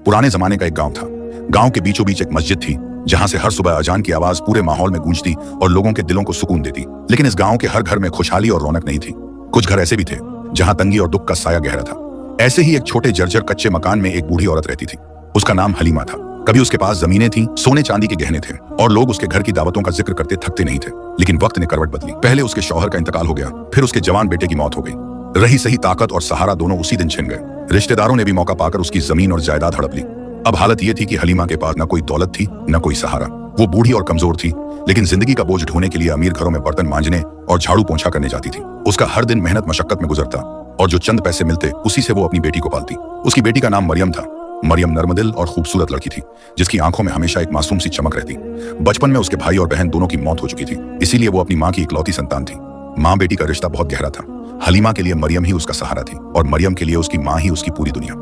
पुराने जमाने का एक गांव था। गांव के बीचों बीच एक मस्जिद थी जहां से हर सुबह अजान की आवाज पूरे माहौल में गूंजती और लोगों के दिलों को सुकून देती। लेकिन इस गांव के हर घर में खुशहाली और रौनक नहीं थी। कुछ घर ऐसे भी थे जहां तंगी और दुख का साया गहरा था। ऐसे ही एक छोटे जर्जर कच्चे मकान में एक बूढ़ी औरत रहती थी। उसका नाम हलीमा था। कभी उसके पास जमीनें थी, सोने चांदी के गहने थे और लोग उसके घर की दावतों का जिक्र करते थकते नहीं थे। लेकिन वक्त ने करवट बदली। पहले उसके शौहर का इंतकाल हो गया, फिर उसके जवान बेटे की मौत हो गई। रही सही ताकत और सहारा दोनों उसी दिन छिन गए। रिश्तेदारों ने भी मौका पाकर उसकी जमीन और जायदाद हड़प ली। अब हालत यह थी कि हलीमा के पास न कोई दौलत थी न कोई सहारा। वो बूढ़ी और कमजोर थी, लेकिन जिंदगी का बोझ ढोने के लिए अमीर घरों में बर्तन मांजने और झाड़ू पोंछा करने जाती थी। उसका हर दिन मेहनत मशक्कत में गुजरता और जो चंद पैसे मिलते उसी से वो अपनी बेटी को पालती। उसकी बेटी का नाम मरियम था। मरियम नर्मदिल और खूबसूरत लड़की थी जिसकी आंखों में हमेशा एक मासूम सी चमक रहती। बचपन में उसके भाई और बहन दोनों की मौत हो चुकी थी, इसीलिए वो अपनी माँ की इकलौती संतान थी। माँ बेटी का रिश्ता बहुत गहरा था। हलीमा के लिए मरियम ही उसका सहारा थी और मरियम के लिए उसकी माँ ही उसकी पूरी दुनिया।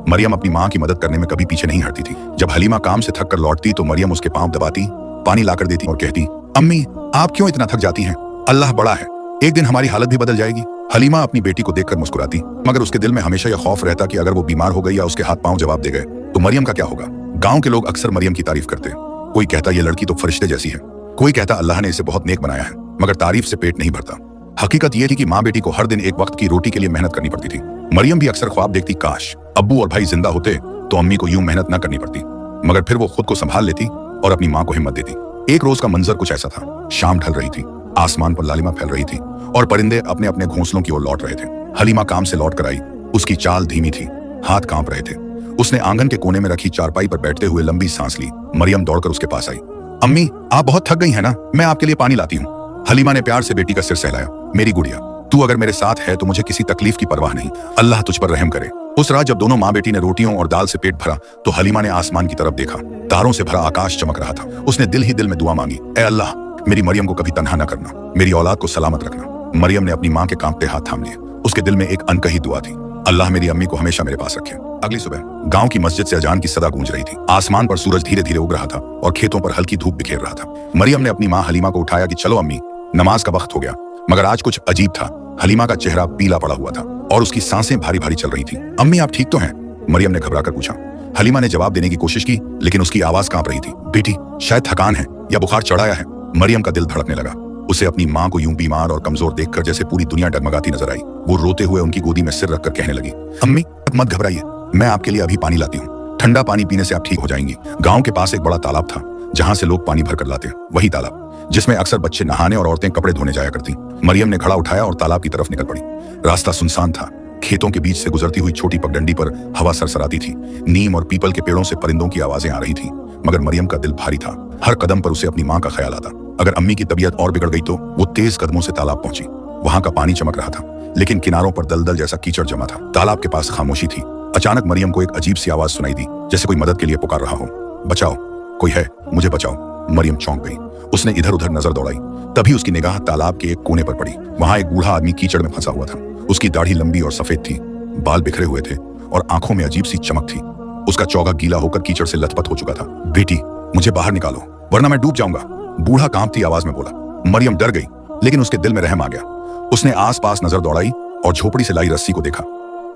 मरियम अपनी माँ की मदद करने में कभी पीछे नहीं हटती थी। जब हलीमा काम से थक कर लौटती तो मरियम उसके पांव दबाती, पानी लाकर देती और कहती, अम्मी आप क्यों इतना थक जाती हैं? अल्लाह बड़ा है, एक दिन हमारी हालत भी बदल जाएगी। हलीमा अपनी बेटी को देखकर मुस्कुराती, मगर उसके दिल में हमेशा यह खौफ रहता कि अगर वो बीमार हो गई या उसके हाथ पांव जवाब दे गए तो मरियम का क्या होगा। गांव के लोग अक्सर मरियम की तारीफ करते। कोई कहता ये लड़की तो फरिश्ते जैसी है, कोई कहता अल्लाह ने इसे बहुत नेक बनाया है, मगर तारीफ से पेट नहीं भरता। हकीकत यह थी कि माँ बेटी को हर दिन एक वक्त की रोटी के लिए मेहनत करनी पड़ती थी। मरियम भी अक्सर ख्वाब देखती, काश अब्बू और भाई जिंदा होते तो अम्मी को यूं मेहनत न करनी पड़ती। मगर फिर वो खुद को संभाल लेती और अपनी माँ को हिम्मत देती। एक रोज का मंजर कुछ ऐसा था। शाम ढल रही थी, आसमान पर लालिमा फैल रही थी और परिंदे अपने अपने घोंसलों की ओर लौट रहे थे। हलीमा काम से लौट कर आई। उसकी चाल धीमी थी, हाथ कांप रहे थे। उसने आंगन के कोने में रखी चारपाई पर बैठते हुए लंबी सांस ली। मरियम दौड़कर उसके पास आई। अम्मी आप बहुत थक गई है ना, मैं आपके लिए पानी लाती हूँ। हलीमा ने प्यार से बेटी का सिर सहलाया। मेरी गुड़िया, तू अगर मेरे साथ है तो मुझे किसी तकलीफ की परवाह नहीं। अल्लाह तुझ पर रहम करे। उस रात जब दोनों माँ बेटी ने रोटियों और दाल से पेट भरा तो हलीमा ने आसमान की तरफ देखा। तारों से भरा आकाश चमक रहा था। उसने दिल ही दिल में दुआ मांगी, ऐ अल्लाह मेरी मरियम को कभी तन्हा न करना, मेरी औलाद को सलामत रखना। मरियम ने अपनी माँ के कांपते हाथ थाम लिए। उसके दिल में एक अनकही दुआ थी, अल्लाह मेरी अम्मी को हमेशा मेरे पास रखे। अगली सुबह गांव की मस्जिद से अजान की सदा गूंज रही थी। आसमान पर सूरज धीरे धीरे उग रहा था और खेतों पर हल्की धूप बिखेर रहा था। मरियम ने अपनी माँ हलीमा को उठाया कि चलो अम्मी, नमाज का वक्त हो गया। मगर आज कुछ अजीब था। हलीमा का चेहरा पीला पड़ा हुआ था और उसकी सांसें भारी भारी चल रही थी। अम्मी आप ठीक तो हैं? मरियम ने घबराकर पूछा। हलीमा ने जवाब देने की कोशिश की, लेकिन उसकी आवाज कांप रही थी। बेटी शायद थकान है या बुखार चढ़ आया है। मरियम का दिल धड़कने लगा। उसे अपनी माँ को यूं बीमार और कमजोर देखकर जैसे पूरी दुनिया डगमगाती नजर आई। वो रोते हुए उनकी गोदी में सिर रखकर कहने लगी, अम्मी मत घबराइए, मैं आपके लिए अभी पानी लाती हूँ। ठंडा पानी पीने से आप ठीक हो जाएंगी। गांव के पास एक बड़ा तालाब था जहां से लोग पानी भर कर लाते। वही तालाब जिसमें अक्सर बच्चे नहाने और औरतें कपड़े धोने जाया करती। मरियम ने घड़ा उठाया और तालाब की तरफ निकल पड़ी। रास्ता सुनसान था। खेतों के बीच से गुजरती हुई छोटी पगडंडी पर हवा सरसराती थी। नीम और पीपल के पेड़ों से परिंदों की आवाजें आ रही थी। मगर मरियम का दिल भारी था। हर कदम पर उसे अपनी माँ का ख्याल आता। अगर अम्मी की तबीयत और बिगड़ गई तो वो तेज कदमों से तालाब पहुंची। वहां का पानी चमक रहा था, लेकिन किनारों पर दलदल जैसा कीचड़ जमा था। तालाब के पास खामोशी थी। अचानक मरियम को एक अजीब सी आवाज सुनाई दी, जैसे कोई मदद के लिए पुकार रहा हो। बचाओ, कोई है, मुझे बचाओ। मरियम चौंक गई। उसने इधर उधर नजर दौड़ाई। तभी उसकी निगाह तालाब के एक कोने पर पड़ी। वहां एक बूढ़ा आदमी कीचड़ में फंसा हुआ था। उसकी दाढ़ी लंबी और सफेद थी, बाल बिखरे हुए थे और आंखों में अजीब सी चमक थी। उसका चौगा गीला होकर कीचड़ से लथपथ हो चुका था। बेटी मुझे बाहर निकालो वरना मैं डूब जाऊंगा, बूढ़ा कांपती आवाज में बोला। मरियम डर गई, लेकिन उसके दिल में रहम आ गया। उसने आसपास नजर दौड़ाई और झोपड़ी से लाई रस्सी को देखा।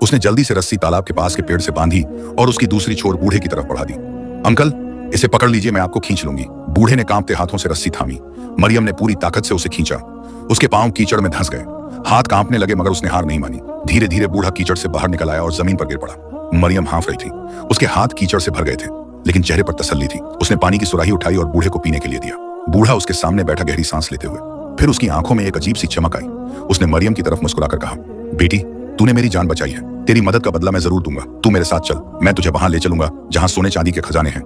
उसने जल्दी से रस्सी तालाब के पास के पेड़ से बांधी और उसकी दूसरी छोर बूढ़े की तरफ बढ़ा दी। अंकल इसे पकड़ लीजिए, मैं आपको खींच लूंगी। बूढ़े ने कांपते हाथों से रस्सी थामी। मरियम ने पूरी ताकत से उसे खींचा। उसके पांव कीचड़ में धंस गए। हाथ कांपने लगे, मगर उसने हार नहीं मानी। धीरे धीरे बूढ़ा कीचड़ से बाहर निकल आया और जमीन पर गिर पड़ा। मरियम हाँफ रही थी। उसके हाथ कीचड़ से भर गए थे, लेकिन चेहरे पर तसल्ली थी। उसने पानी की सुराही उठाई और बूढ़े को पीने के लिए दिया। बूढ़ा उसके सामने बैठा गहरी सांस लेते हुए। फिर उसकी आंखों में एक अजीब सी चमक आई। उसने मरियम की तरफ मुस्कुराकर कहा, बेटी तूने मेरी जान बचाई है, तेरी मदद का बदला मैं जरूर दूंगा। तू मेरे साथ चल, मैं तुझे वहां ले चलूंगा जहां सोने चांदी के खजाने हैं।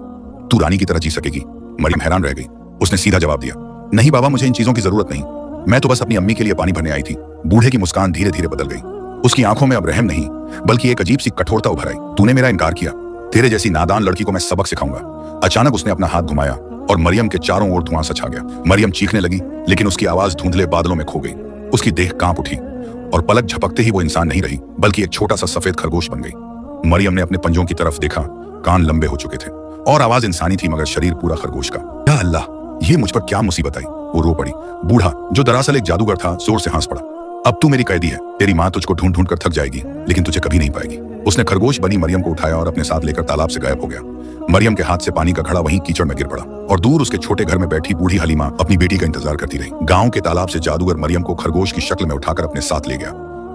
तू रानी की तरह जी सकेगी। मरियम हैरान रह गई। उसने सीधा जवाब दिया, नहीं बाबा, मुझे इन चीजों की जरूरत नहीं, मैं तो बस अपनी अम्मी के लिए पानी भरने आई थी। बूढ़े की मुस्कान धीरे धीरे बदल गई। उसकी आंखों में अब रहम नहीं, बल्कि एक अजीब सी कठोरता उभर आई। तूने मेरा इनकार किया, तेरे जैसी नादान लड़की को मैं सबक सिखाऊंगा। अचानक उसने अपना हाथ घुमाया और मरियम के चारों ओर धुआं सा छा गया। मरियम चीखने लगी, लेकिन उसकी आवाज धुंधले बादलों में खो गई। उसकी देह कांप उठी और पलक झपकते ही वो इंसान नहीं रही, बल्कि एक छोटा सा सफेद खरगोश बन गई। मरियम ने अपने पंजों की तरफ देखा। कान लंबे हो चुके थे और आवाज इंसानी थी, मगर शरीर पूरा खरगोश का। या अल्लाह, ये मुझ पर क्या मुसीबत आई। वो रो पड़ी। बूढ़ा, जो दरअसल एक जादूगर था, जोर से हंस पड़ा। अब तू मेरी कैदी है। तेरी माँ तुझको ढूंढ ढूंढ कर थक जाएगी, लेकिन तुझे कभी नहीं पाएगी। उसने खरगोश बनी मरियम को उठाया और अपने साथ लेकर तालाब से गायब हो गया। मरियम के हाथ से पानी का घड़ा वहीं कीचड़ में गिर पड़ा और दूर उसके छोटे घर में बैठी बूढ़ी हलीमा अपनी बेटी का इंतजार करती रही। गांव के तालाब से जादूगर मरियम को खरगोश की शक्ल में उठाकर अपने साथ ले गया।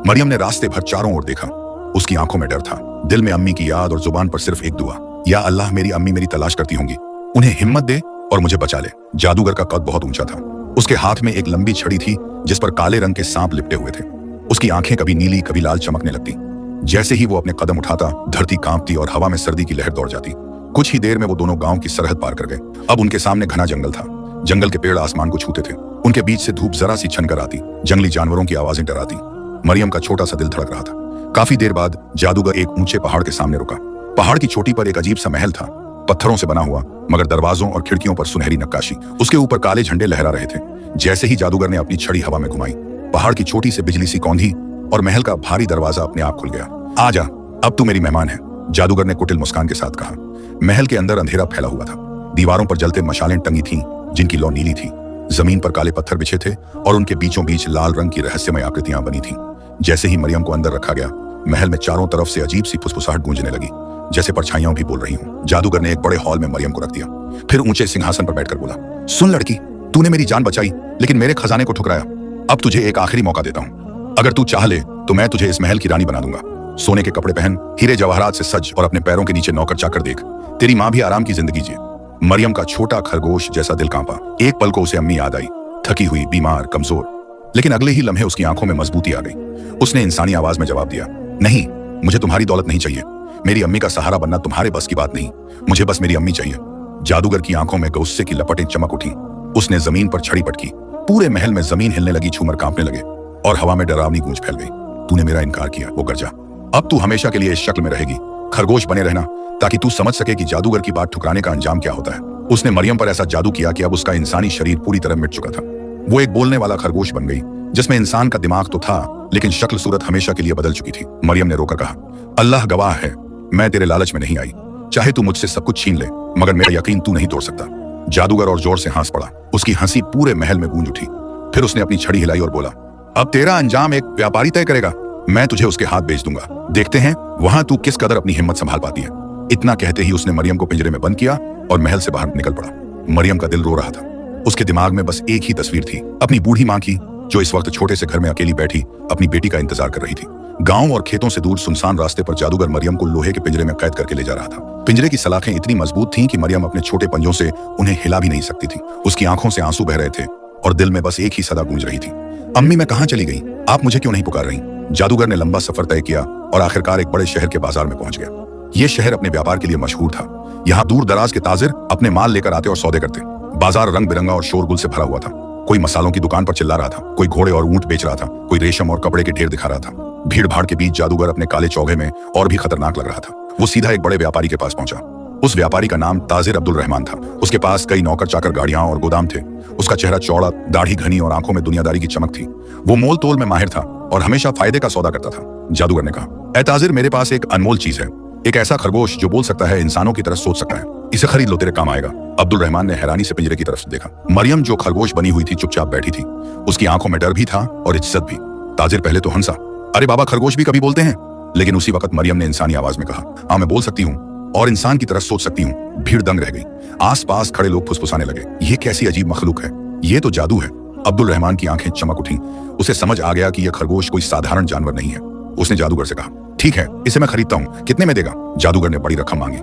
मरियम ने रास्ते भर चारों ओर देखा। उसकी आंखों में डर था, दिल में अम्मी की याद और जुबान पर सिर्फ एक दुआ, या अल्लाह मेरी अम्मी मेरी तलाश करती होंगी, उन्हें हिम्मत दे और मुझे बचा ले। जादूगर का कद बहुत ऊंचा था। उसके हाथ में एक लंबी छड़ी थी जिस पर काले रंग के सांप लिपटे हुए थे। उसकी आंखें कभी नीली कभी लाल चमकने लगती। जैसे ही वो अपने कदम उठाता, धरती कांपती और हवा में सर्दी की लहर दौड़ जाती। कुछ ही देर में वो दोनों गांव की सरहद पार कर गए। अब उनके सामने घना जंगल था। जंगल के पेड़ आसमान को छूते थे। उनके बीच से धूप जरा सी छन कर आती, जंगली जानवरों की आवाजें डराती। मरियम का छोटा सा दिल धड़क रहा था। काफी देर बाद जादूगर एक ऊंचे पहाड़ के सामने रुका। पहाड़ की चोटी पर एक अजीब सा महल था, पत्थरों से बना हुआ, मगर दरवाजों और खिड़कियों पर सुनहरी नक्काशी। उसके ऊपर काले झंडे लहरा रहे थे। जैसे ही जादूगर ने अपनी छड़ी हवा में घुमाई, पहाड़ की चोटी से बिजली सी कौंधी और महल का भारी दरवाजा अपने आप खुल गया। आजा, अब तू मेरी मेहमान है, जादूगर ने कुटिल मुस्कान के साथ कहा। महल के अंदर अंधेरा फैला हुआ था। दीवारों पर जलते मशालें टंगी थीं, जिनकी लौ नीली थी। जमीन पर काले पत्थर बिछे थे और उनके बीचों बीच लाल रंग की रहस्यमय आकृतियां बनी थीं। जैसे ही मरियम को अंदर रखा गया, महल में चारों तरफ से अजीब सी फुसफुसाहट गूंजने लगी, जैसे परछाइयां भी बोल रही हों। जादूगर ने एक बड़े हॉल में मरियम को रख दिया। फिर ऊंचे सिंहासन पर बैठकर बोला, सुन लड़की, तूने मेरी जान बचाई लेकिन मेरे खजाने को ठुकराया। अब तुझे एक आखिरी मौका देता हूं। अगर तू चाह ले तो मैं तुझे इस महल की रानी बना दूंगा। सोने के कपड़े पहन, हीरे जवाहरात से सज और अपने पैरों के नीचे नौकर चाकर देख। तेरी माँ भी आराम की जिंदगी जिए। मरियम का छोटा खरगोश जैसा दिल कांपा। एक पल को उसे अम्मी याद आई, थकी हुई, बीमार, कमजोर। लेकिन अगले ही लम्हे उसकी आंखों में मजबूती आ गई। उसने इंसानी आवाज में जवाब दिया, नहीं, मुझे तुम्हारी दौलत नहीं चाहिए। मेरी अम्मी का सहारा बनना तुम्हारे बस की बात नहीं। मुझे बस मेरी अम्मी चाहिए। जादूगर की आंखों में गुस्से की लपटें चमक उठी। उसने जमीन पर छड़ी पटकी। पूरे महल में जमीन हिलने लगी, झूमर कांपने लगे और हवा में डरावनी गूंज फैल गई। तूने मेरा इनकार किया, वो गरजा। अब तू हमेशा के लिए इस शक्ल में रहेगी। खरगोश बने रहना ताकि तू समझ सके कि जादूगर की बात ठुकराने का अंजाम क्या होता है। उसने मरियम पर ऐसा जादू किया कि अब उसका इंसानी शरीर पूरी तरह मिट चुका था। वो एक बोलने वाला खरगोश बन गई, जिसमें इंसान का दिमाग तो था लेकिन शक्ल सूरत हमेशा के लिए बदल चुकी थी। मरियम ने रोकर कहा, अल्लाह गवाह है, मैं तेरे लालच में नहीं आई। चाहे तू मुझसे सब कुछ छीन ले, मगर मेरा यकीन तू नहीं तोड़ सकता। जादूगर और जोर से हंस पड़ा। उसकी हंसी पूरे महल में गूंज उठी। फिर उसने अपनी छड़ी हिलाई और बोला, अब तेरा अंजाम एक व्यापारी तय करेगा। मैं तुझे उसके हाथ बेच दूंगा। देखते हैं वहां तू किस कदर अपनी हिम्मत संभाल पाती है। इतना कहते ही उसने मरियम को पिंजरे में बंद किया और महल से बाहर निकल पड़ा। मरियम का दिल रो रहा था। उसके दिमाग में बस एक ही तस्वीर थी, अपनी बूढ़ी माँ की, जो इस वक्त छोटे से घर में अकेली बैठी अपनी बेटी का इंतजार कर रही थी। गांव और खेतों से दूर सुनसान रास्ते पर जादूगर मरियम को लोहे के पिंजरे में कैद करके ले जा रहा था। पिंजरे की सलाखें इतनी मजबूत थीं कि मरियम अपने छोटे पंजों से उन्हें हिला भी नहीं सकती थी। उसकी आंखों से आंसू बह रहे थे और दिल में बस एक ही सदा गूंज रही थी, अम्मी मैं कहां चली गई? आप मुझे क्यों नहीं पुकार रही? जादूगर ने लंबा सफर तय किया और आखिरकार एक बड़े शहर के बाजार में पहुंच गया। यह शहर अपने व्यापार के लिए मशहूर था। यहाँ दूर दराज के ताजिर अपने माल लेकर आते और सौदे करते। बाजार रंग बिरंगा और शोरगुल से भरा हुआ था। कोई मसालों की दुकान पर चिल्ला रहा था, कोई घोड़े और ऊंट बेच रहा था, कोई रेशम और कपड़े के ढेर दिखा रहा था। भीड़ भाड़ के बीच जादूगर अपने काले चौघे में और भी खतरनाक लग रहा था। वो सीधा एक बड़े व्यापारी के पास पहुंचा। उस व्यापारी का नाम ताजिर अब्दुल रहमान था। उसके पास कई नौकर चाकर, गाड़ियां और गोदाम थे। उसका चेहरा चौड़ा, दाढ़ी घनी और आंखों में दुनियादारी की चमक थी। वो मोल तोल में माहिर था और हमेशा फायदे का सौदा करता था। जादूगर ने कहा, ऐ ताजिर, मेरे पास एक अनमोल चीज है, एक ऐसा खरगोश जो बोल सकता है, इंसानों की तरह सोच सकता है। इसे खरीद लो, तेरे काम आएगा। अब्दुल रहमान ने हैरानी से पिंजरे की तरफ से देखा। मरियम जो खरगोश बनी हुई थी चुपचाप बैठी थी। उसकी आंखों में डर भी था और इज्जत भी। ताजिर पहले तो हंसा, अरे बाबा, खरगोश भी कभी बोलते हैं? लेकिन उसी वक्त मरियम ने इंसानी आवाज में कहा, हाँ मैं बोल सकती हूँ और इंसान की तरह सोच सकती हूँ। भीड़ दंग रह गई। आसपास खड़े लोग फुसफुसाने लगे, ये कैसी अजीब मखलूक है, ये तो जादू है। अब्दुल रहमान की आंखें चमक उठी। उसे समझ आ गया कि यह खरगोश कोई साधारण जानवर नहीं है। उसने जादूगर से कहा, ठीक है, इसे मैं खरीदता हूँ, कितने में देगा? जादूगर ने बड़ी रकम मांगी।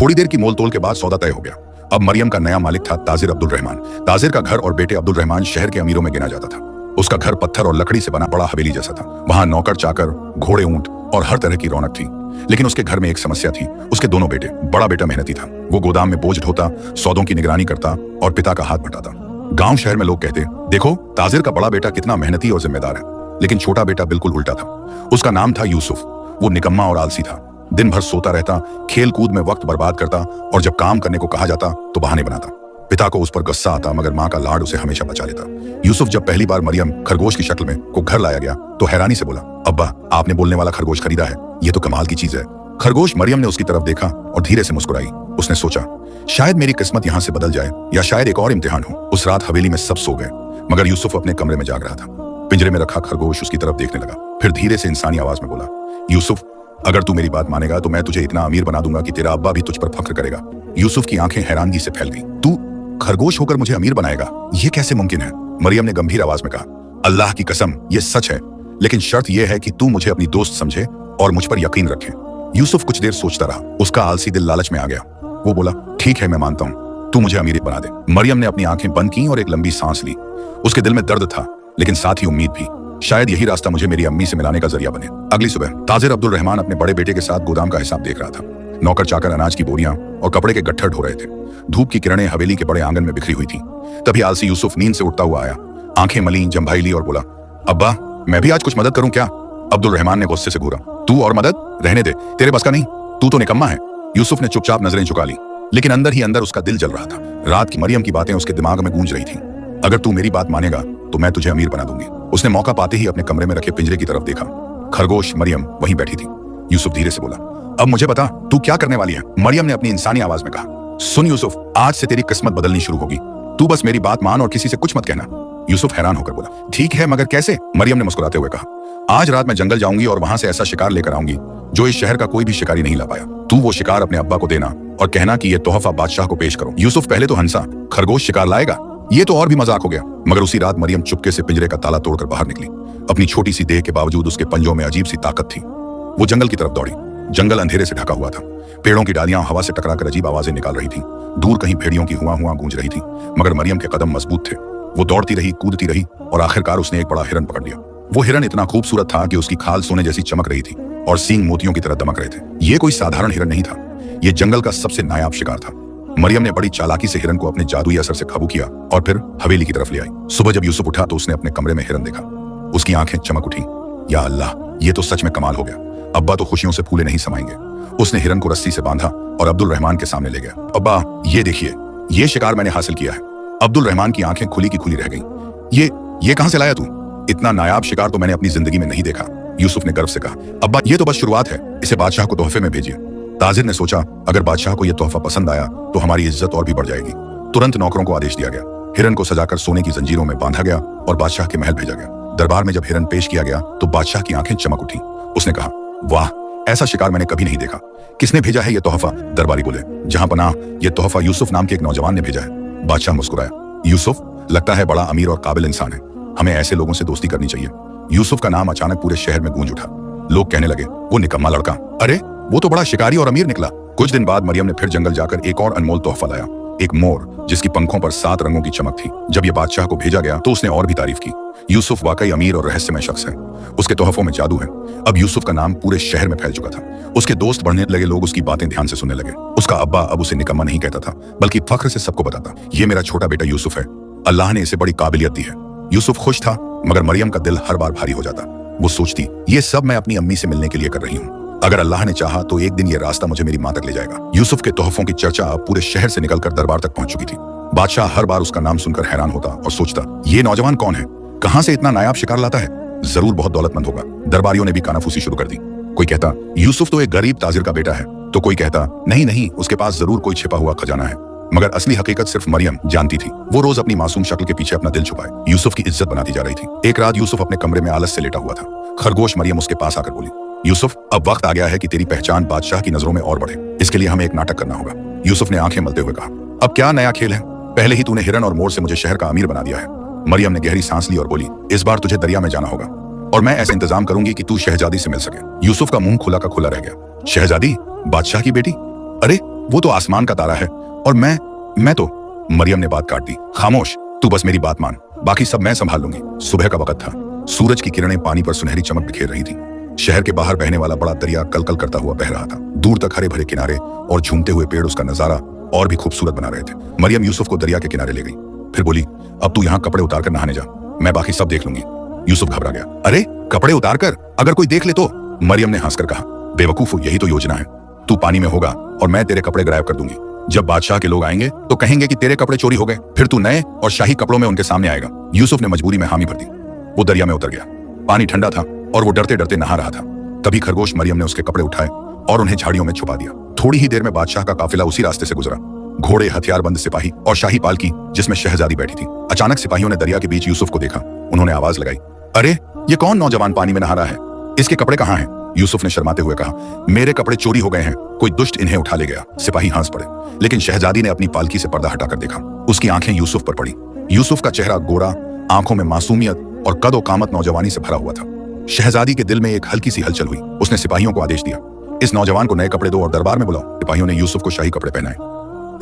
थोड़ी देर की मोल तोल के बाद सौदा तय हो गया। अब मरियम का नया मालिक था ताजिर अब्दुल रहमान। ताजिर का घर और बेटे अब्दुल रहमान शहर के अमीरों में गिना जाता था। उसका घर पत्थर और लकड़ी से बना बड़ा हवेली जैसा था। वहां नौकर चाकर, घोड़े, ऊंट और हर तरह की रौनक थी। लेकिन उसके घर में एक समस्या थी। उसके दोनों बेटे, बड़ा बेटा मेहनती था, वो गोदाम में बोझ ढोता, सौदों की निगरानी करता और पिता का हाथ बटाता। गांव शहर में लोग कहते, देखो ताजिर का बड़ा बेटा कितना मेहनती और जिम्मेदार है। लेकिन छोटा बेटा बिल्कुल उल्टा था। उसका नाम था यूसुफ। वो निकम्मा और आलसी था। दिन भर सोता रहता, खेल कूद में वक्त बर्बाद करता और जब काम करने को कहा जाता तो बहाने बनाता। पिता को उस पर गुस्सा आता, मगर माँ का लाड उसे हमेशा बचा लेता। यूसुफ जब पहली बार मरियम खरगोश की शक्ल में को घर लाया गया तो हैरानी से बोला, अब्बा, आपने बोलने वाला खरगोश खरीदा है, ये तो कमाल की चीज है। खरगोश मरियम ने उसकी तरफ देखा और धीरे से मुस्कुराई। उसने सोचा, शायद मेरी किस्मत यहाँ से बदल जाए या शायद एक और इम्तिहान हो। उस रात हवेली में सब सो गए, मगर यूसुफ अपने कमरे में जाग रहा था। पिंजरे में रखा खरगोश उसकी तरफ देखने लगा। फिर धीरे से इंसानी आवाज में बोला, यूसुफ, अगर तू मेरी बात मानेगा तो मैं तुझे इतना अमीर बना दूंगा कि तेरा अब्बा भी तुझ पर फख्र करेगा। यूसुफ की आंखें हैरानगी से फैल गईं। तू खरगोश होकर मुझे अमीर बनाएगा? यह कैसे मुमकिन है? मरियम ने गंभीर आवाज में कहा। अल्लाह की कसम, यह सच है, लेकिन शर्त यह है कि तू मुझे अपनी दोस्त समझे और मुझ पर यकीन रखे। यूसुफ कुछ देर सोचता रहा। उसका आलसी दिल लालच में आ गया। वो बोला, ठीक है, मैं मानता हूँ, तू मुझे अमीर बना दे। मरियम ने अपनी आंखें बंद की और एक लंबी सांस ली। उसके दिल में दर्द था, लेकिन साथ ही उम्मीद भी। शायद यही रास्ता मुझे मेरी अम्मी से मिलाने का जरिया बने। अगली सुबह ताजिर अब्दुल रहमान अपने बड़े बेटे के साथ गोदाम का हिसाब देख रहा था। नौकर चाकर अनाज की बोरियां और कपड़े के गट्ठर ढो रहे थे। धूप की किरणें हवेली के बड़े आंगन में बिखरी हुई थी। तभी आलसी यूसुफ नींद से उठता हुआ आया। आंखें मली, जंभाई ली और बोला, अब्बा, मैं भी आज कुछ मदद करूं क्या? अब्दुल रहमान ने गुस्से से घूरा। तू और मदद? रहने दे, तेरे बस का नहीं, तू तो निकम्मा है। यूसुफ ने चुपचाप नजरें झुका ली, लेकिन अंदर ही अंदर उसका दिल जल रहा था। रात की मरियम की बातें उसके दिमाग में गूंज रही थी। अगर तू मेरी बात मानेगा तो मैं तुझे अमीर बना दूंगी। उसने मौका पाते ही अपने कमरे में रखे पिंजरे की तरफ देखा। खरगोश मरियम वहीं बैठी थी। यूसुफ धीरे से बोला, अब मुझे बता, तू क्या करने वाली है? मरियम ने अपनी इंसानी आवाज में कहा। सुन यूसुफ, आज से तेरी किस्मत बदलनी शुरू होगी। तू बस मेरी बात मान और किसी से कुछ मत कहना। यूसुफ हैरान होकर बोला, ठीक है, मगर कैसे? मरियम ने मुस्कुराते हुए कहा, आज रात मैं जंगल जाऊंगी और वहां से ऐसा शिकार लेकर आऊंगी जो इस शहर का कोई भी शिकारी नहीं ला पाया। तू वो शिकार अपने अब्बा को देना और कहना कि ये तोहफा बादशाह को पेश करो। यूसुफ पहले तो हंसा, खरगोश शिकार लाएगा? ये तो और भी मजाक हो गया। मगर उसी रात मरियम चुपके से पिंजरे का ताला तोड़कर बाहर निकली। अपनी छोटी सी देह के बावजूद उसके पंजों में अजीब सी ताकत थी। वो जंगल की तरफ दौड़ी। जंगल अंधेरे से ढका हुआ था। पेड़ों की डालियां हवा से टकराकर अजीब आवाजें निकाल रही थी। दूर कहीं भेड़ियों की हुआ गूंज रही थी, मगर मरियम के कदम मजबूत थे। वो दौड़ती रही, कूदती रही और आखिरकार उसने एक बड़ा हिरन पकड़ लिया। वो हिरन इतना खूबसूरत था कि उसकी खाल सोने जैसी चमक रही थी और सींग मोतियों की तरह दमक रहे थे। ये कोई साधारण हिरन नहीं था, ये जंगल का सबसे नायाब शिकार था। मरियम ने बड़ी चालाकी से हिरन को अपने जादुई असर से काबू किया और फिर हवेली की तरफ ले आई। सुबह जब यूसुफ उठा तो उसने अपने कमरे में हिरन देखा। उसकी आंखें चमक उठी। या अल्लाह, ये तो सच में कमाल हो गया। अब्बा तो खुशियों से फूले नहीं समाएंगे। उसने हिरन को रस्सी से बांधा और अब्दुल रहमान के सामने ले गया। अब्बा, ये देखिए, ये शिकार मैंने हासिल किया है। अब्दुल रहमान की आंखें खुली की खुली रह गईं। ये कहां से लाया तू? इतना नायाब शिकार तो मैंने अपनी जिंदगी में नहीं देखा। यूसुफ ने गर्व से कहा। अब्बा, ये तो बस शुरुआत है, इसे बादशाह को तोहफे में भेजिए। ताजिर ने सोचा, अगर बादशाह को यह तोहफा पसंद आया तो हमारी इज्जत और भी बढ़ जाएगी। तुरंत नौकरों को आदेश दिया गया। हिरन को सजाकर सोने की जंजीरों में बांधा गया और बादशाह के महल भेजा गया। दरबार में जब हिरन पेश किया गया तो बादशाह की आंखें चमक उठी। उसने कहा, वाह, ऐसा शिकार मैंने कभी नहीं देखा। किसने भेजा है ये तोहफा? दरबारी बोले। जहां पनाह, ये तोहफा यूसुफ नाम के एक नौजवान ने भेजा है। बादशाह मुस्कुराया। यूसुफ लगता है बड़ा अमीर और काबिल इंसान है, हमें ऐसे लोगों से दोस्ती करनी चाहिए। यूसुफ का नाम अचानक पूरे शहर में गूंज उठा। लोग कहने लगे, वो निकम्मा लड़का, अरे वो तो बड़ा शिकारी और अमीर निकला। कुछ दिन बाद मरियम ने फिर जंगल जाकर एक और अनमोल तोहफा लाया, एक मोर जिसकी पंखों पर 7 रंगों की चमक थी। जब यह बादशाह को भेजा गया तो उसने और भी तारीफ की। यूसुफ वाकई अमीर और रहस्यमय शख्स है, उसके तोहफों में जादू है। अब यूसुफ का नाम पूरे शहर में फैल चुका था। उसके दोस्त बढ़ने लगे, लोग उसकी बातें ध्यान से सुनने लगे। उसका अब्बा अब उसे निकम्मा नहीं कहता था, बल्कि फख्र से सबको बताता, ये मेरा छोटा बेटा यूसुफ है, अल्लाह ने इसे बड़ी काबिलियत दी है। यूसुफ खुश था, मगर मरियम का दिल हर बार भारी हो जाता। वो सोचती, ये सब मैं अपनी अम्मी से मिलने के लिए कर रही हूँ। अगर अल्लाह ने चाहा तो एक दिन ये रास्ता मुझे मेरी मां तक ले जाएगा। यूसुफ के तोहफों की चर्चा अब पूरे शहर से निकलकर दरबार तक पहुंच चुकी थी। बादशाह हर बार उसका नाम सुनकर हैरान होता और सोचता, ये नौजवान कौन है? कहां से इतना नायाब शिकार लाता है? जरूर बहुत दौलतमंद होगा। दरबारियों ने भी कानाफूसी शुरू कर दी। कोई कहता, यूसुफ तो एक गरीब ताजिर का बेटा है, तो कोई कहता, नहीं, उसके पास जरूर कोई छिपा हुआ खजाना है। मगर असली हकीकत सिर्फ मरियम जानती थी। वो रोज अपनी मासूम शक्ल के पीछे अपना दिल छुपाए यूसुफ की इज्जत बनाती जा रही थी। एक रात यूसुफ अपने कमरे में आलस से लेटा हुआ था। खरगोश मरियम उसके पास आकर बोली, यूसुफ, अब वक्त आ गया है कि तेरी पहचान बादशाह की नजरों में और बढ़े। इसके लिए हमें एक नाटक करना होगा। यूसुफ ने आंखें मलते हुए कहा, अब क्या नया खेल है? पहले ही तूने हिरन और मोर से मुझे शहर का अमीर बना दिया है। मरियम ने गहरी सांस ली और बोली, इस बार तुझे दरिया में जाना होगा और मैं ऐसा इंतजाम करूंगी कि तू शहजादी से मिल सके। यूसुफ का मुंह खुला का खुला रह गया। शहजादी? बादशाह की बेटी? अरे वो तो आसमान का तारा है और मैं तो। मरियम ने बात काट दी, खामोश, तू बस मेरी बात मान, बाकी सब मैं संभाल लूंगी। सुबह का वक्त था। सूरज की किरणें पानी पर सुनहरी चमक बिखेर रही थी। शहर के बाहर बहने वाला बड़ा दरिया कलकल करता हुआ बह रहा था। दूर तक हरे भरे किनारे और झूमते हुए पेड़ उसका नजारा और भी खूबसूरत बना रहे थे। मरियम यूसुफ को दरिया के किनारे ले गई, फिर बोली, अब तू यहाँ कपड़े उतार कर नहाने जा, मैं बाकी सब देख लूंगी। यूसुफ घबरा गया। अरे कपड़े उतार कर? अगर कोई देख ले तो? मरियम ने हंसकर कहा, बेवकूफ, यही तो योजना है। तू पानी में होगा और मैं तेरे कपड़े गायब कर दूंगी। जब बादशाह के लोग आएंगे तो कहेंगे कि तेरे कपड़े चोरी हो गए, फिर तू नए और शाही कपड़ों में उनके सामने आएगा। यूसुफ ने मजबूरी में हामी भर दी। वो दरिया में उतर गया। पानी ठंडा था और वो डरते डरते नहा रहा था। तभी खरगोश मरियम ने उसके कपड़े उठाए और उन्हें झाड़ियों में छुपा दिया। थोड़ी ही देर में बादशाह का काफिला उसी रास्ते से गुजरा। घोड़े, हथियारबंद सिपाही और शाही पालकी जिसमें शहजादी बैठी थी। अचानक सिपाहियों ने दरिया के बीच यूसुफ को देखा। उन्होंने आवाज लगाई, अरे ये कौन नौजवान पानी में नहा रहा है? इसके कपड़े कहाँ हैं? यूसुफ ने शर्माते हुए कहा, मेरे कपड़े चोरी हो गए हैं, कोई दुष्ट इन्हें उठा ले गया। सिपाही हंस पड़े, लेकिन शहजादी ने अपनी पालकी से पर्दा हटाकर देखा। उसकी आंखें यूसुफ पर पड़ी। यूसुफ का चेहरा गोरा, आंखों में मासूमियत और कदो कामत नौजवानी से भरा हुआ था। शहजादी के दिल में एक हल्की सी हलचल हुई। उसने सिपाहियों को आदेश दिया, इस नौजवान को नए कपड़े दो और दरबार में बुलाओ। सिपाहियों ने यूसुफ को शाही कपड़े पहनाए,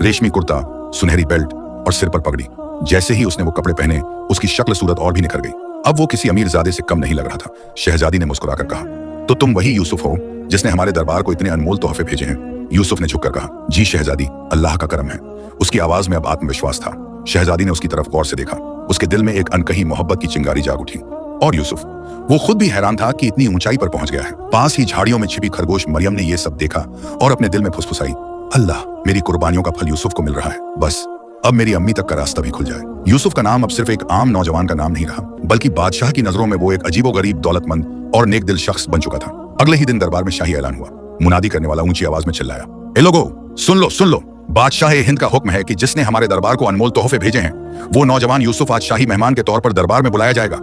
रेशमी कुर्ता, सुनहरी बेल्ट और सिर पर पगड़ी। जैसे ही उसने वो कपड़े पहने, उसकी शक्ल सूरत और भी निखर गई। अब वो किसी अमीरजादे से कम नहीं लग रहा था। शहजादी ने मुस्कुराकर कहा, तो तुम वही यूसुफ हो जिसने हमारे दरबार को इतने अनमोल तोहफे भेजे हैं? यूसुफ ने झुककर कहा, जी शहजादी, अल्लाह का करम है। उसकी आवाज में अब आत्मविश्वास था। शहजादी ने उसकी तरफ गौर से देखा। उसके दिल में एक अनकही मोहब्बत की चिंगारी जाग उठी। और यूसुफ, वो खुद भी हैरान था कि इतनी ऊंचाई पर पहुंच गया है। पास ही झाड़ियों में छिपी खरगोश मरियम ने यह सब देखा और अपने दिल में फुसफुसाई, अल्लाह, मेरी कुर्बानियों का फल यूसुफ को मिल रहा है। बस अब मेरी अम्मी तक का रास्ता भी खुल जाए। यूसुफ का नाम अब सिर्फ एक आम नौजवान का नाम नहीं रहा, बल्कि बादशाह की नजरों में वो एक अजीबोगरीब, दौलतमंद और नेक दिल शख्स बन चुका था। अगले ही दिन दरबार में शाही ऐलान हुआ। मुनादी करने वाला ऊंची आवाज में चिल्लाया, ए लोगो, सुन लो सुन लो, बादशाह हिंद का हुक्म है कि जिसने हमारे दरबार को अनमोल तोहफे भेजे हैं, वो नौजवान यूसुफ आज शाही मेहमान के तौर पर दरबार में बुलाया जाएगा।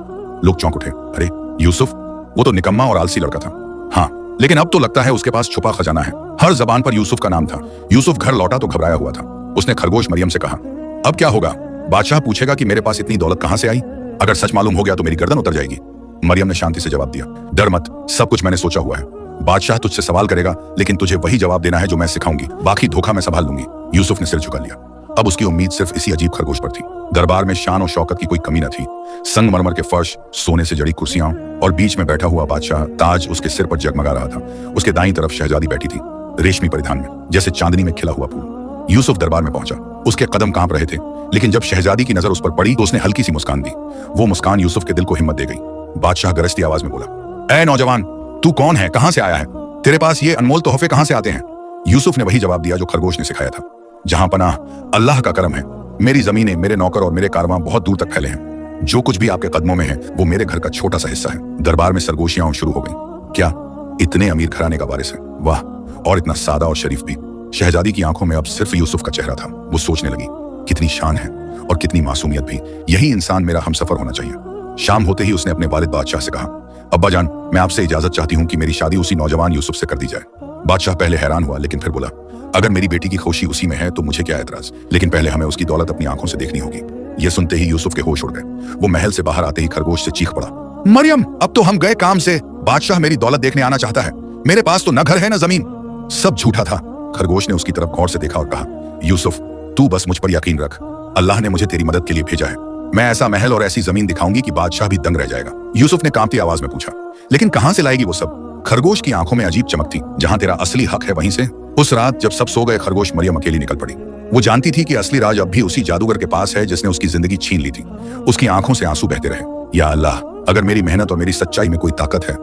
लोग चौंक उठे, अरे यूसुफ, वो तो निकम्मा और आलसी लड़का था। हाँ, लेकिन अब तो लगता है उसके पास छुपा खजाना है। हर जबान पर यूसुफ का नाम था। यूसुफ घर लौटा तो घबराया हुआ था। उसने खरगोश मरियम से कहा, अब क्या होगा? बादशाह पूछेगा कि मेरे पास इतनी दौलत कहां से आई? अगर सच मालूम हो गया तो मेरी गर्दन उतर जाएगी। मरियम ने शांति से जवाब दिया, डर मत, सब कुछ मैंने सोचा हुआ है। बादशाह तुझसे सवाल करेगा, लेकिन तुझे वही जवाब देना है जो मैं सिखाऊंगी, बाकी धोखा मैं संभाल लूंगी। यूसुफ ने सिर झुका लिया। अब उसकी उम्मीद सिर्फ इसी अजीब खरगोश पर थी। दरबार में शान और शौकत की कोई कमी न थी। संगमरमर के फर्श, सोने से जड़ी कुर्सियां और बीच में बैठा हुआ बादशाह, ताज उसके सिर पर जगमगा रहा था। उसके दाईं तरफ शहजादी बैठी थी, रेशमी परिधान में, जैसे चांदनी में खिला हुआ फूल। यूसुफ दरबार में पहुंचा। उसके कदम कांप रहे थे, लेकिन जब शहजादी की नजर उस पर पड़ी तो उसने हल्की सी मुस्कान दी। वो मुस्कान यूसुफ के दिल को हिम्मत दे गई। बादशाह गरजती आवाज में बोला, ऐ नौजवान, तू कौन है? कहां से आया है? तेरे पास ये अनमोल तोहफे कहां से आते हैं? यूसुफ ने वही जवाब दिया जो खरगोश ने सिखाया था, जहां पनाह अल्लाह का करम है। मेरी जमीनें, मेरे नौकर और मेरे कारवां बहुत दूर तक फैले हैं। जो कुछ भी आपके कदमों में है वो मेरे घर का छोटा सा हिस्सा है। दरबार में सरगोशियां शुरू हो गई। क्या इतने अमीर घराने का वारिस है? वाह, और इतना सादा और शरीफ भी। शहजादी की आंखों में अब सिर्फ यूसुफ का चेहरा था। वो सोचने लगी, कितनी शान है और कितनी मासूमियत भी। यही इंसान मेरा हमसफर होना चाहिए। शाम होते ही उसने अपने वालिद बादशाह से कहा, अब्बा जान, मैं आपसे इजाजत चाहती हूँ कि मेरी शादी उसी नौजवान यूसुफ से कर दी जाए। बादशाह पहले हैरान हुआ, लेकिन फिर बोला, अगर मेरी बेटी की खुशी उसी में है तो मुझे क्या एतराज, लेकिन पहले हमें उसकी दौलत अपनी आंखों से देखनी होगी। यह सुनते ही यूसुफ के होश उड़ गए। वो महल से बाहर आते ही खरगोश से चीख पड़ा, मरियम, अब तो हम गए काम से। बादशाह मेरी दौलत देखने आना चाहता है। मेरे पास तो न घर है न जमीन। सब झूठा था। खरगोश ने उसकी तरफ गौर से देखा और कहा, यूसुफ, तू बस मुझ पर यकीन रख। अल्लाह ने मुझे तेरी मदद के लिए भेजा है। मैं ऐसा महल और ऐसी जमीन दिखाऊंगी कि बादशाह भी दंग रह जाएगा। यूसुफ ने कांपती आवाज में पूछा, लेकिन कहां से लाएगी वो सब? खरगोश की आंखों में अजीब चमक थी। जहां तेरा असली हक है वहीं से। उस रात जब सब सो गए, खरगोश मरियम अकेली निकल पड़ी। वो जानती थी कि असली राज अब भी उसी जादूगर के पास है जिसने उसकी जिंदगी छीन ली थी। उसकी आंखों से आंसू बहते रहे। या अल्लाह, अगर मेरी मेहनत और मेरी सच्चाई में कोई ताकत है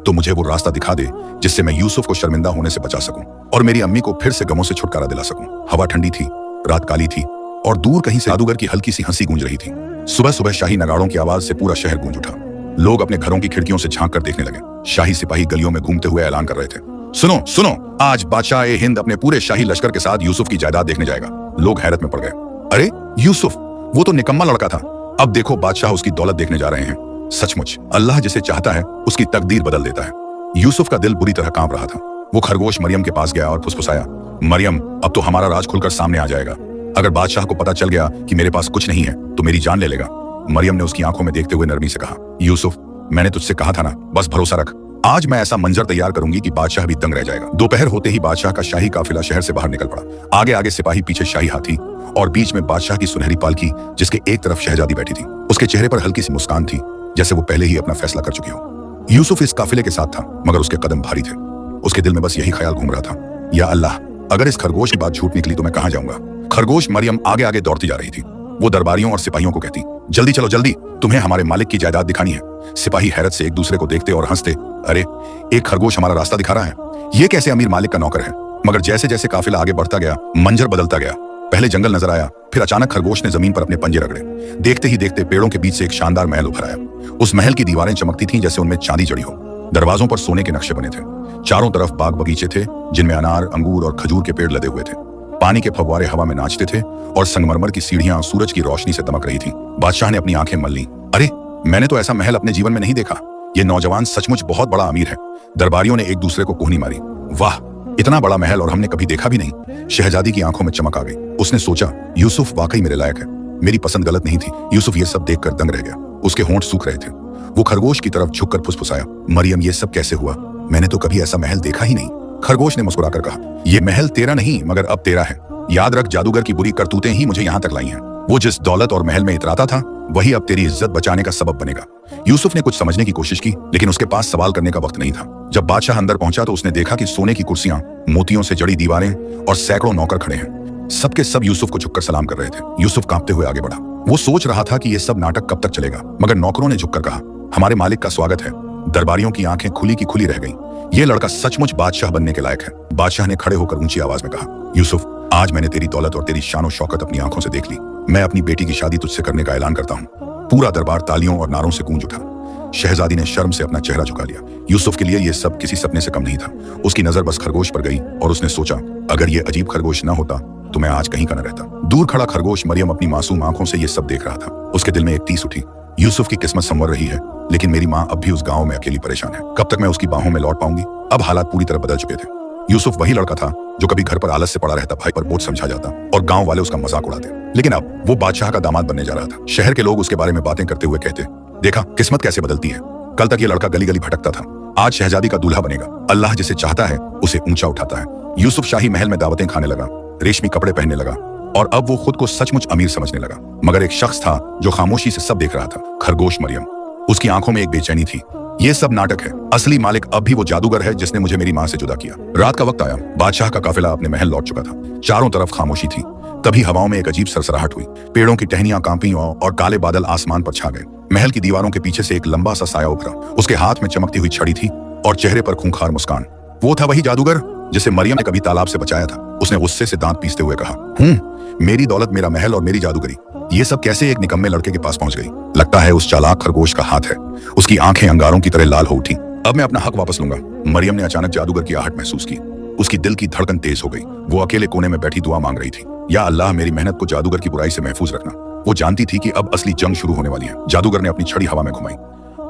तो मुझे वो रास्ता दिखा दे जिससे मैं यूसुफ को शर्मिंदा होने से बचा सकूं और मेरी अम्मी को फिर से गमों से छुटकारा दिला सकूं। हवा ठंडी थी, रात काली थी और दूर कहीं से जादूगर की हल्की सी हंसी गूंज रही थी। सुबह सुबह शाही नगाड़ों की आवाज से पूरा शहर गूंज उठा। लोग अपने घरों की खिड़कियों से झांक कर देखने लगे। शाही सिपाही गलियों में घूमते हुए ऐलान कर रहे थे, सुनो सुनो, आज बादशाह हिंद अपने पूरे शाही लश्कर के साथ यूसुफ की जायदाद देखने जाएगा। लोग हैरत में पड़ गए। अरे यूसुफ, वो तो निकम्मा लड़का था। अब देखो बादशाह उसकी दौलत देखने जा रहे हैं। सचमुच अल्लाह जिसे चाहता है उसकी तकदीर बदल देता है। यूसुफ का दिल बुरी तरह कांप रहा था। वो खरगोश मरियम के पास गया और फुसफुसाया, मरियम, अब तो हमारा राज खुलकर सामने आ जाएगा। अगर बादशाह को पता चल गया कि मेरे पास कुछ नहीं है तो मेरी जान ले लेगा। मरियम ने उसकी आंखों में देखते हुए नरमी से कहा, यूसुफ, मैंने तुझसे कहा था ना, बस भरोसा रख। आज मैं ऐसा मंजर तैयार करूंगी कि बादशाह भी दंग रह जाएगा। दोपहर होते ही बादशाह का शाही काफिला शहर से बाहर निकल पड़ा। आगे आगे सिपाही, पीछे शाही हाथी और बीच में बादशाह की सुनहरी पालकी, जिसके एक तरफ शहजादी बैठी थी। उसके चेहरे पर हल्की सी मुस्कान थी, जैसे वो पहले ही अपना फैसला कर चुकी हो। यूसुफ इस काफिले के साथ था, मगर उसके कदम भारी थे। उसके दिल में बस यही ख्याल घूम रहा था, या अल्लाह, अगर इस खरगोश की बात झूठ निकली तो मैं कहां जाऊंगा। खरगोश मरियम आगे आगे दौड़ती जा रही थी। वो दरबारियों और सिपाहियों को कहती, जल्दी चलो जल्दी, तुम्हें हमारे मालिक की जायदाद दिखानी है। सिपाही हैरत से एक दूसरे को देखते और हंसते, अरे, एक खरगोश हमारा रास्ता दिखा रहा है, ये कैसे अमीर मालिक का नौकर है। मगर जैसे जैसे काफिला आगे बढ़ता गया, मंजर बदलता गया। पहले जंगल नजर आया, फिर अचानक खरगोश ने जमीन पर अपने पंजे रगड़े। देखते ही देखते पेड़ों के बीच से एक शानदार महल उभर आया। उस महल की दीवारें चमकती थीं जैसे उनमें चांदी जड़ी हो। दरवाजों पर सोने के नक्शे बने थे। चारों तरफ बाग बगीचे थे जिनमें अनार, अंगूर और खजूर के पेड़ लदे हुए थे। पानी के फव्वारे हवा में नाचते थे और संगमरमर की सीढ़ियां सूरज की रोशनी से दमक रही थी। बादशाह ने अपनी आंखें मल लीं। अरे, मैंने तो ऐसा महल अपने जीवन में नहीं देखा। ये नौजवान सचमुच बहुत बड़ा अमीर है। दरबारियों ने एक दूसरे को कोहनी मारी। वाह, इतना बड़ा महल और हमने कभी देखा भी नहीं। शहजादी की आंखों में चमक आ गई। उसने सोचा, यूसुफ वाकई मेरे लायक है। मेरी पसंद गलत नहीं थी। यूसुफ ये सब देखकर दंग रह गया। उसके होंठ सूख रहे थे। वो खरगोश की तरफ झुककर फुसफुसाया, मरियम ये सब कैसे हुआ? मैंने तो कभी ऐसा महल देखा ही नहीं। खरगोश ने मुस्कुराकर कहा, ये महल तेरा नहीं मगर अब तेरा है। याद रख, जादूगर की बुरी करतूतें ही मुझे यहाँ तक लाई हैं। वो जिस दौलत और महल में इतराता था वही अब तेरी इज्जत बचाने का सबब बनेगा। यूसुफ ने कुछ समझने की कोशिश की, लेकिन उसके पास सवाल करने का वक्त नहीं था। जब बादशाह अंदर पहुंचा तो उसने देखा कि सोने की कुर्सियां, मोतियों से जड़ी दीवारें और सैकड़ों नौकर खड़े हैं। सबके सब यूसुफ को झुककर सलाम कर रहे थे। यूसुफ कांपते हुए आगे बढ़ा। वो सोच रहा था कि ये सब नाटक कब तक चलेगा, मगर नौकरों ने झुककर कहा, हमारे मालिक का स्वागत है। दरबारियों की आंखें खुली की खुली रह गईं। ये लड़का सचमुच बादशाह बनने के लायक है। बादशाह ने खड़े होकर ऊंची आवाज में कहा, यूसुफ, आज मैंने तेरी दौलत और तेरी शान और शौकत अपनी आंखों से देख ली। मैं अपनी बेटी की शादी तुझसे करने का ऐलान करता हूँ। पूरा दरबार तालियों और नारों से गूंज उठा। शहजादी ने शर्म से अपना चेहरा झुका लिया। यूसुफ के लिए यह सब किसी सपने से कम नहीं था। उसकी नजर बस खरगोश पर गई और उसने सोचा, अगर ये अजीब खरगोश न होता तो मैं आज कहीं का न रहता। दूर खड़ा खरगोश मरियम अपनी मासूम आंखों से ये सब देख रहा था। उसके दिल में एक टीस उठी, यूसुफ की किस्मत संवर रही है, लेकिन मेरी माँ अब भी उस गांव में अकेली परेशान है। कब तक मैं उसकी बाहों में लौट पाऊंगी? अब हालात पूरी तरह बदल चुके थे। यूसुफ वही लड़का था जो कभी घर पर आलस से पड़ा रहता, भाई पर बोझ समझा जाता और गांव वाले उसका मजाक उड़ाते। लेकिन अब वो बादशाह का दामाद बनने जा रहा था। शहर के लोग उसके बारे में बातें करते हुए कहते, देखा किस्मत कैसे बदलती है। कल तक ये लड़का गली गली भटकता था, आज शहजादी का दूल्हा बनेगा। अल्लाह जिसे चाहता है उसे ऊंचा उठाता है। यूसुफ शाही महल में दावतें खाने लगा, रेशमी कपड़े पहनने लगा और अब वो खुद को सचमुच अमीर समझने लगा। मगर एक शख्स था जो खामोशी से सब देख रहा था, खरगोश मरियम। उसकी आंखों में एक बेचैनी थी। ये सब नाटक है, असली मालिक अब भी वो जादूगर है जिसने मुझे मेरी माँ से जुदा किया। रात का वक्त आया, बादशाह का काफिला अपने महल लौट चुका था। चारों तरफ खामोशी थी। तभी हवाओं में एक अजीब सरसराहट हुई। पेड़ों की टहनियां कांपी और काले बादल आसमान पर छा गए। महल की दीवारों के पीछे से एक लंबा सा साया उभरा। उसके हाथ में चमकती हुई छड़ी थी और चेहरे पर खूंखार मुस्कान। वो था वही जादूगर जिसे मरियम ने कभी तालाब से बचाया था। उसने गुस्से से दांत पीसते हुए कहा, मेरी दौलत, मेरा महल और मेरी जादूगरी, ये सब कैसे एक निकम्मे लड़के के पास पहुंच गई? लगता है उस चालाक खरगोश का हाथ है। उसकी आंखें अंगारों की तरह लाल हो उठी। अब मैं अपना हक वापस लूंगा। मरियम ने अचानक जादूगर की आहट महसूस की। उसकी दिल की धड़कन तेज हो गई। वो अकेले कोने में बैठी दुआ मांग रही थी, या अल्लाह, मेरी मेहनत को जादूगर की बुराई से महफूज रखना। वो जानती थी कि अब असली जंग शुरू होने वाली है। जादूगर ने अपनी छड़ी हवा में घुमाई।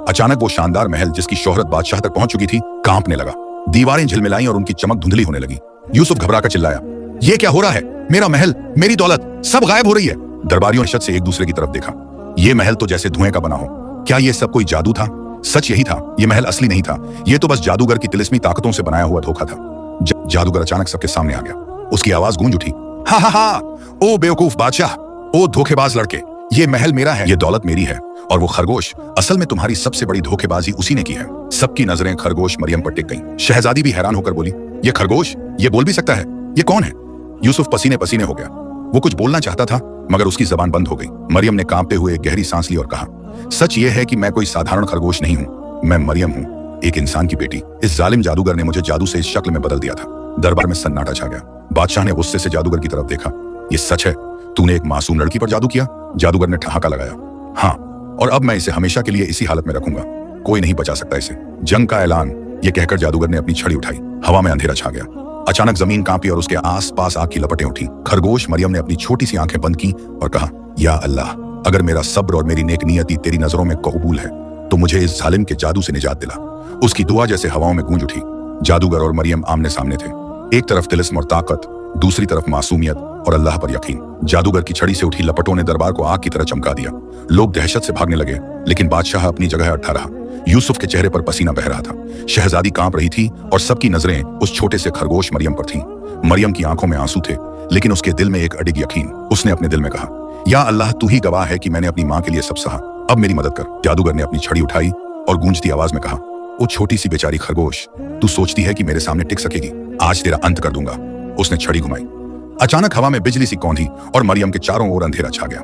अचानक वो शानदार महल जिसकी शोहरत बादशाह तक पहुंच चुकी थी कांपने लगा। दीवारें झिलमिलाई और उनकी चमक धुंधली होने लगी। यूसुफ घबराकर चिल्लाया, ये क्या हो रहा है? मेरा महल, मेरी दौलत सब गायब हो रही है। दरबारियों ने शत से एक दूसरे की तरफ देखा। ये महल तो जैसे धुएं का बना हो। क्या ये सब कोई जादू था? सच यही था, ये महल असली नहीं था। ये तो बस जादूगर की तिलिस्मी ताकतों से बनाया हुआ धोखा था। जादूगर अचानक सबके सामने आ गया। उसकी आवाज गूंज उठी, हा हा हा, ओ बेवकूफ बादशाह, ओ धोखेबाज लड़के, ये महल मेरा है, ये दौलत मेरी है, और वो खरगोश, असल में तुम्हारी सबसे बड़ी धोखेबाजी उसी ने की है। सबकी नजरें खरगोश मरियम पर टिक गईं। शहजादी भी हैरान होकर बोली, ये खरगोश, ये बोल भी सकता है? ये कौन है? यूसुफ पसीने पसीने हो गया। वो कुछ बोलना चाहता था मगर उसकी जबान बंद हो गई। मरियम ने कांपते हुए एक गहरी सांस ली और कहा, सच ये है कि मैं कोई साधारण खरगोश नहीं हूँ। मैं मरियम हूँ, एक इंसान की बेटी। इस जालिम जादूगर ने मुझे जादू से इस शक्ल में बदल दिया था। दरबार में सन्नाटा छा गया। बादशाह ने गुस्से से जादूगर की तरफ देखा। ये सच है? तूने एक मासूम लड़की पर जादू किया? जादूगर ने ठहाका लगाया। हाँ, और अब मैं इसे हमेशा के लिए इसी हालत में रखूंगा। कोई नहीं बचा सकता इसे। जंग का ऐलान, ये कहकर जादूगर ने अपनी छड़ी उठाई। हवा में अंधेरा छा गया। अचानक जमीन कांपी और उसके आसपास आग की लपटें उठी। खरगोश मरियम ने अपनी छोटी सी आंखें बंद की और कहा, या अल्लाह, अगर मेरा सब्र और मेरी नेक नियति तेरी नजरों में कबूल है तो मुझे इस जालिम के जादू से निजात दिला। उसकी दुआ जैसे हवाओं में गूंज उठी। जादूगर और मरियम आमने सामने थे। एक तरफ तिलिस्म और ताकत, दूसरी तरफ मासूमियत और अल्लाह पर यकीन। जादूगर की छड़ी से उठी लपटों ने दरबार को आग की तरह चमका दिया। लोग दहशत से भागने लगे, लेकिन बादशाह अपनी जगह अट्ठा रहा। यूसुफ के चेहरे पर पसीना बह रहा था। शहजादी कांप रही थी और सबकी नजरें उस छोटे से खरगोश मरियम पर थीं। मरियम की आंखों में आंसू थे, लेकिन उसके दिल में एक अडिग यकीन। उसने अपने दिल में कहा, या अल्लाह, तू ही गवाह है कि मैंने अपनी माँ के लिए सब सहा। अब मेरी मदद कर। जादूगर ने अपनी छड़ी उठाई और गूंजती आवाज में कहा, ओ छोटी सी बेचारी खरगोश, तू सोचती है कि मेरे सामने टिक सकेगी? आज तेरा अंत कर दूंगा। उसने छड़ी घुमाई। अचानक हवा में बिजली सी कौंधी और मरियम के चारों ओर अंधेरा छा गया।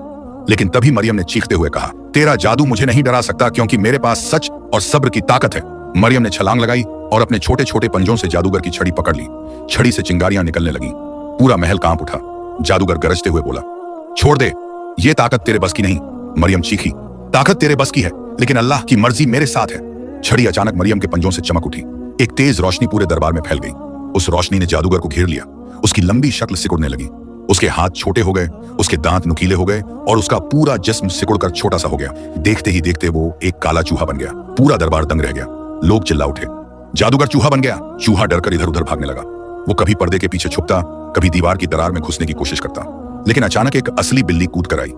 लेकिन तभी मरियम ने चीखते हुए कहा, तेरा जादू मुझे नहीं डरा सकता, क्योंकि मेरे पास सच और सब्र की ताकत है। मरियम ने छलांग लगाई और अपने छोटे छोटे पंजों से जादूगर की छड़ी पकड़ ली। छड़ी से चिंगारियां निकलने लगीं। पूरा महल कांप उठा। जादूगर गरजते हुए बोला, छोड़ दे, ये ताकत तेरे बस की नहीं। मरियम चीखी, ताकत तेरे बस की है, लेकिन अल्लाह की मर्जी मेरे साथ है। छड़ी अचानक मरियम के पंजों से चमक उठी। एक तेज रोशनी पूरे दरबार में फैल गई। उस रोशनी ने जादूगर को घेर लिया। उसकी लंबी शक्ल सिकुड़ने लगी। उसके हाथ छोटे हो गए, उसके दांत नुकीले हो गए और उसका पूरा जिस्म सिकुड़कर छोटा सा हो गया। देखते ही देखते वो एक काला चूहा बन गया। पूरा दरबार दंग रह गया। लोग चिल्ला उठे, जादूगर चूहा बन गया। चूहा डरकर इधर उधर भागने लगा। वो कभी पर्दे के पीछे छुपता, कभी दीवार की दरार में घुसने की कोशिश करता। लेकिन अचानक एक असली बिल्ली कूद कर आई।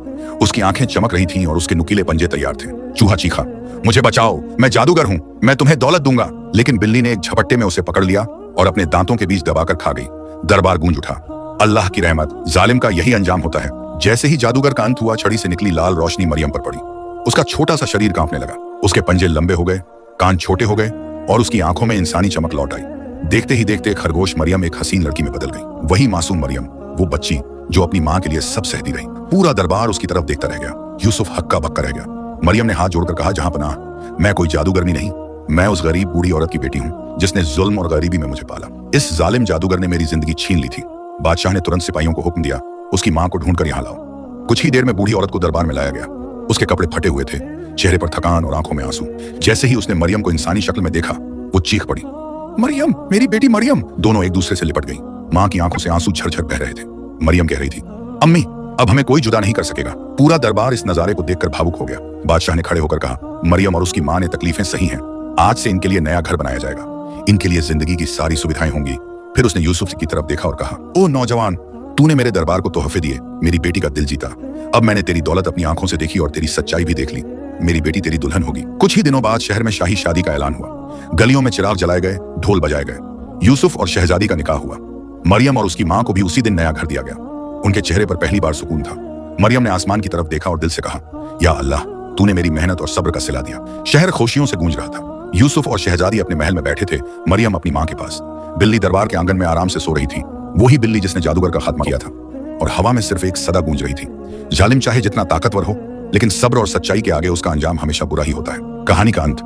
उसकी आंखें चमक रही थीं और उसके नुकीले पंजे तैयार थे। चूहा चीखा, मुझे बचाओ, मैं जादूगर हूं, मैं तुम्हें दौलत दूंगा। लेकिन बिल्ली ने एक झपट्टे में उसे पकड़ लिया और अपने दांतों के बीच दबाकर खा गई। दरबार गूंज उठा। अल्लाह की रहमत, जालिम का यही अंजाम होता है। जैसे ही जादूगर का अंत हुआ, छड़ी से निकली लाल रोशनी मरियम पर पड़ी। उसका छोटा सा शरीर कांपने लगा। उसके पंजे लंबे हो गए, कान छोटे हो गए और उसकी आंखों में इंसानी चमक लौट आई। देखते ही देखते खरगोश मरियम एक हसीन लड़की में बदल गई। वही मासूम मरियम, वो बच्ची जो अपनी मां के लिए सब सहती रही। पूरा दरबार उसकी तरफ देखता रह गया। यूसुफ हक्का बक्का रह गया। मरियम ने हाथ जोड़कर कहा, जहां पनाह, मैं कोई जादूगरनी नहीं, मैं उस गरीब बूढ़ी औरत की बेटी हूं जिसने जुल्म और गरीबी में मुझे पाला। इस जालिम जादूगर ने मेरी जिंदगी छीन ली थी। बादशाह ने तुरंत सिपाहियों को हुक्म दिया, उसकी मां को ढूंढकर यहाँ लाओ। कुछ ही देर में बूढ़ी औरत को दरबार में लाया गया। उसके कपड़े फटे हुए थे, चेहरे पर थकान और आंखों में आंसू। जैसे ही उसने मरियम को इंसानी शक्ल में देखा, वो चीख पड़ी, मरियम, मेरी बेटी मरियम। दोनों एक दूसरे से लिपट गई। मां की आंखों से आंसू झरझर बह रहे थे। मरियम कह रही थी, अम्मी, अब हमें कोई जुदा नहीं कर सकेगा। पूरा दरबार इस नजारे को देखकर भावुक हो गया। बादशाह ने खड़े होकर कहा, मरियम और उसकी मां ने तकलीफें सही हैं। आज से इनके लिए नया घर बनाया जाएगा। इनके लिए जिंदगी की सारी सुविधाएं होंगी। फिर उसने यूसुफ की तरफ देखा और कहा, ओ नौजवान, तूने मेरे दरबार को तोहफे दिए, मेरी बेटी का दिल जीता। अब मैंने तेरी दौलत अपनी आंखों से देखी और तेरी सच्चाई भी देख ली। मेरी बेटी तेरी दुल्हन होगी। कुछ ही दिनों बाद शहर में शाही शादी का ऐलान हुआ। गलियों में चिराग जलाए गए, ढोल बजाए गए। यूसुफ और शहजादी का निकाह हुआ। मरियम और उसकी मां को भी उसी दिन नया घर दिया गया। उनके चेहरे पर पहली बार सुकून था। मरियम ने आसमान की तरफ देखा और दिल से कहा, या अल्लाह, तूने मेरी मेहनत और सब्र का सिला दिया। शहर खुशियों से गूंज रहा था। यूसुफ और शहजादी अपने महल में बैठे थे, मरियम अपनी मां के पास। बिल्ली दरबार के आंगन में आराम से सो रही थी। वही बिल्ली जिसने जादूगर का खात्मा किया था। और हवा में सिर्फ एक सदा गूंज रही थी, जालिम चाहे जितना ताकतवर हो, लेकिन सब्र और सच्चाई के आगे उसका अंजाम हमेशा बुरा ही होता है। कहानी का अंत।